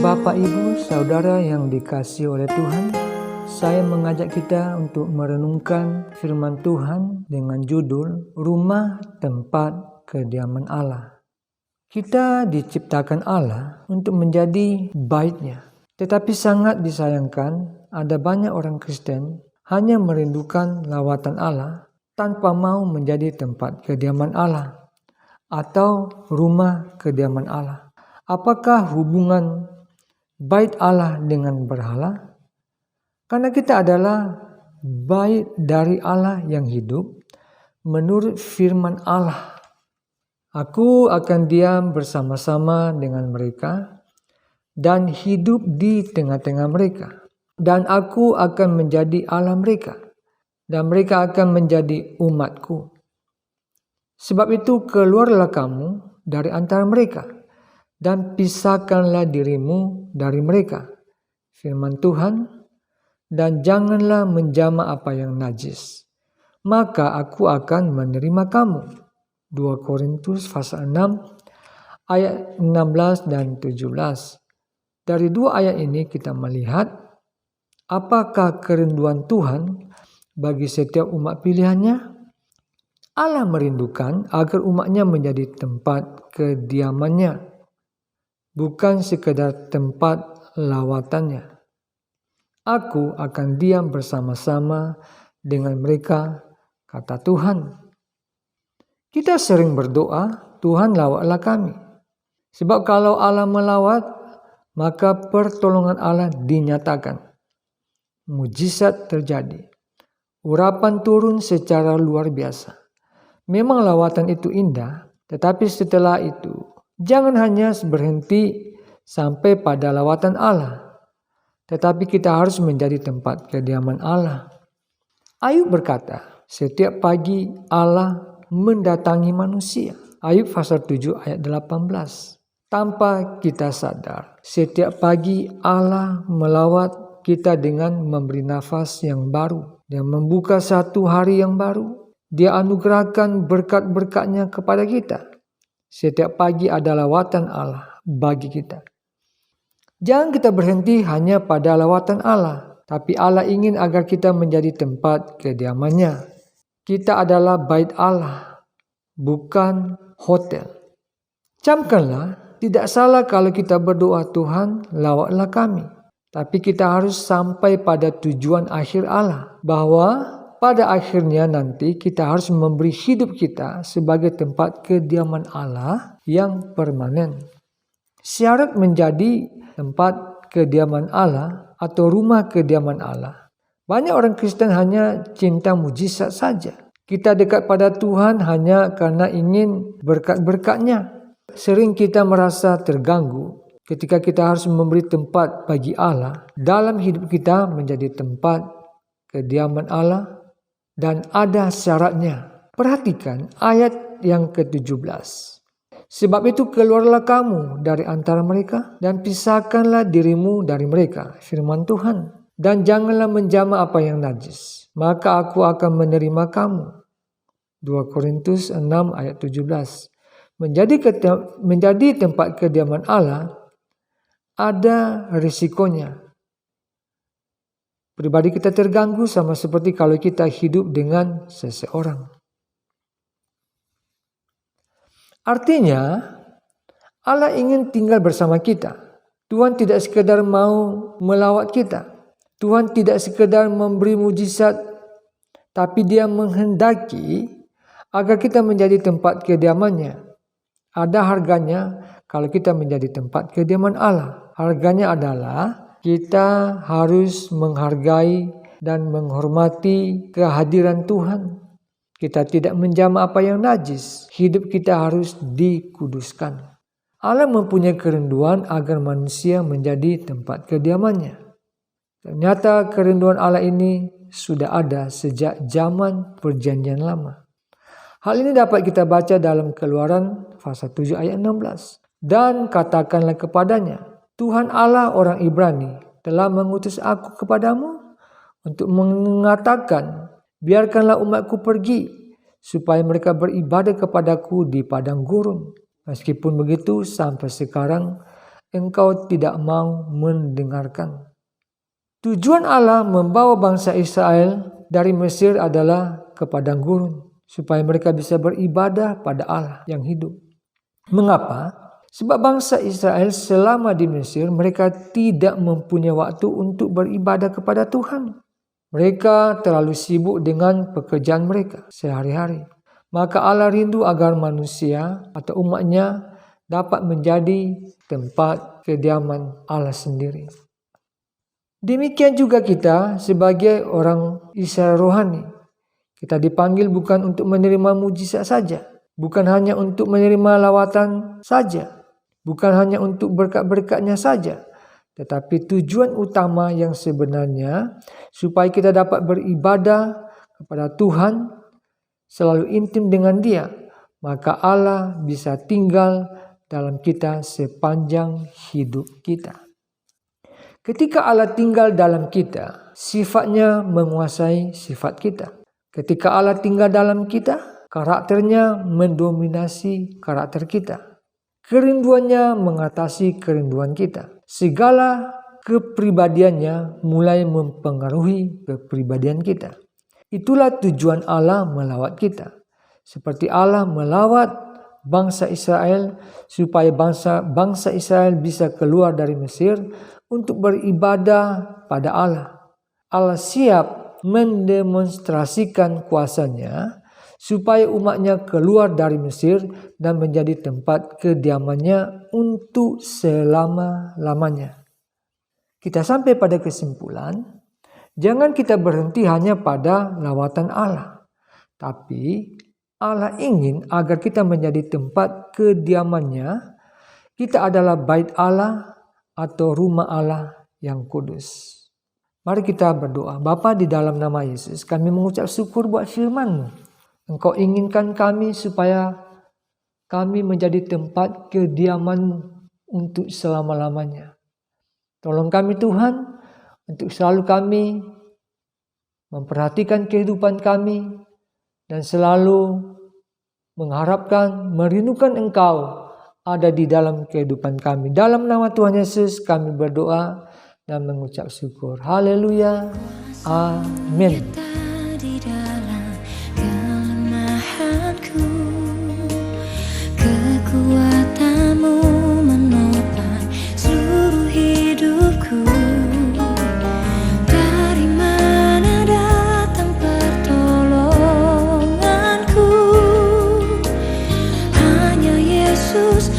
Bapak, Ibu, Saudara yang dikasihi oleh Tuhan, saya mengajak kita untuk merenungkan firman Tuhan dengan judul Rumah Tempat Kediaman Allah. Kita diciptakan Allah untuk menjadi bait-Nya. Tetapi sangat disayangkan ada banyak orang Kristen hanya merindukan lawatan Allah tanpa mau menjadi tempat kediaman Allah atau rumah kediaman Allah. Apakah hubungan bait Allah dengan berhala? Karena kita adalah bait dari Allah yang hidup menurut firman Allah. Aku akan diam bersama-sama dengan mereka dan hidup di tengah-tengah mereka. Dan aku akan menjadi Allah mereka dan mereka akan menjadi umatku. Sebab itu keluarlah kamu dari antara mereka dan pisahkanlah dirimu dari mereka. Firman Tuhan, dan janganlah menjamah apa yang najis. Maka aku akan menerima kamu. 2 Korintus pasal 6 ayat 16 dan 17. Dari dua ayat ini kita melihat apakah kerinduan Tuhan bagi setiap umat pilihannya. Allah merindukan agar umatnya menjadi tempat kediamannya, bukan sekedar tempat lawatannya. Aku akan diam bersama-sama dengan mereka, kata Tuhan. Kita sering berdoa, Tuhan lawatlah kami. Sebab kalau Allah melawat, maka pertolongan Allah dinyatakan. Mujizat terjadi. Urapan turun secara luar biasa. Memang lawatan itu indah, tetapi setelah itu, jangan hanya berhenti sampai pada lawatan Allah. Tetapi kita harus menjadi tempat kediaman Allah. Ayub berkata, setiap pagi Allah mendatangi manusia. Ayub pasal 7 ayat 18. Tanpa kita sadar, setiap pagi Allah melawat kita dengan memberi nafas yang baru. Dia membuka satu hari yang baru. Dia anugerahkan berkat-berkatnya kepada kita. Setiap pagi ada lawatan Allah bagi kita. Jangan kita berhenti hanya pada lawatan Allah, tapi Allah ingin agar kita menjadi tempat kediamannya. Kita adalah bait Allah, bukan hotel. Camkanlah, tidak salah kalau kita berdoa, Tuhan lawatlah kami. Tapi kita harus sampai pada tujuan akhir Allah, bahwa pada akhirnya nanti kita harus memberi hidup kita sebagai tempat kediaman Allah yang permanen. Syarat menjadi tempat kediaman Allah atau rumah kediaman Allah. Banyak orang Kristen hanya cinta mujizat saja. Kita dekat pada Tuhan hanya karena ingin berkat-berkatnya. Sering kita merasa terganggu ketika kita harus memberi tempat bagi Allah dalam hidup kita menjadi tempat kediaman Allah dan ada syaratnya. Perhatikan ayat yang ke-17. Sebab itu keluarlah kamu dari antara mereka dan pisahkanlah dirimu dari mereka. Firman Tuhan. Dan janganlah menjamah apa yang najis. Maka aku akan menerima kamu. 2 Korintus 6 ayat 17. Menjadi tempat kediaman Allah ada risikonya. Pribadi kita terganggu sama seperti kalau kita hidup dengan seseorang. Artinya Allah ingin tinggal bersama kita. Tuhan tidak sekedar mau melawat kita. Tuhan tidak sekedar memberi mujizat, tapi Dia menghendaki agar kita menjadi tempat kediamannya. Ada harganya kalau kita menjadi tempat kediaman Allah. Harganya adalah kita harus menghargai dan menghormati kehadiran Tuhan. Kita tidak menjamah apa yang najis. Hidup kita harus dikuduskan. Allah mempunyai kerinduan agar manusia menjadi tempat kediamannya. Ternyata kerinduan Allah ini sudah ada sejak zaman Perjanjian Lama. Hal ini dapat kita baca dalam Keluaran pasal 7 ayat 16. Dan katakanlah kepadanya, Tuhan Allah orang Ibrani telah mengutus aku kepadamu untuk mengatakan, biarkanlah umatku pergi supaya mereka beribadah kepadaku di padang gurun. Meskipun begitu sampai sekarang engkau tidak mau mendengarkan. Tujuan Allah membawa bangsa Israel dari Mesir adalah ke padang gurun, supaya mereka bisa beribadah pada Allah yang hidup. Mengapa? Sebab bangsa Israel selama di Mesir mereka tidak mempunyai waktu untuk beribadah kepada Tuhan. Mereka terlalu sibuk dengan pekerjaan mereka sehari-hari. Maka Allah rindu agar manusia atau umatnya dapat menjadi tempat kediaman Allah sendiri. Demikian juga kita sebagai orang Israel rohani. Kita dipanggil bukan untuk menerima mujizat saja, bukan hanya untuk menerima lawatan saja, bukan hanya untuk berkat-berkatnya saja, tetapi tujuan utama yang sebenarnya supaya kita dapat beribadah kepada Tuhan, selalu intim dengan Dia, maka Allah bisa tinggal dalam kita sepanjang hidup kita. Ketika Allah tinggal dalam kita, sifatnya menguasai sifat kita. Ketika Allah tinggal dalam kita, karakternya mendominasi karakter kita. Kerinduannya mengatasi kerinduan kita. Segala kepribadiannya mulai mempengaruhi kepribadian kita. Itulah tujuan Allah melawat kita. Seperti Allah melawat bangsa Israel supaya bangsa Israel bisa keluar dari Mesir untuk beribadah pada Allah. Allah siap mendemonstrasikan kuasanya supaya umatnya keluar dari Mesir dan menjadi tempat kediamannya untuk selama-lamanya. Kita sampai pada kesimpulan, jangan kita berhenti hanya pada lawatan Allah, tapi Allah ingin agar kita menjadi tempat kediamannya. Kita adalah bait Allah atau rumah Allah yang kudus. Mari kita berdoa. Bapa, di dalam nama Yesus, kami mengucap syukur buat firman-Mu. Engkau inginkan kami supaya kami menjadi tempat kediaman-Mu untuk selama-lamanya. Tolong kami Tuhan, untuk selalu kami memperhatikan kehidupan kami dan selalu mengharapkan, merindukan Engkau ada di dalam kehidupan kami. Dalam nama Tuhan Yesus kami berdoa dan mengucap syukur. Haleluya. Amin. Di dalam kelemahanku, kekuatan-Mu menopang seluruh hidupku. Dari mana datang pertolonganku? Hanya Yesus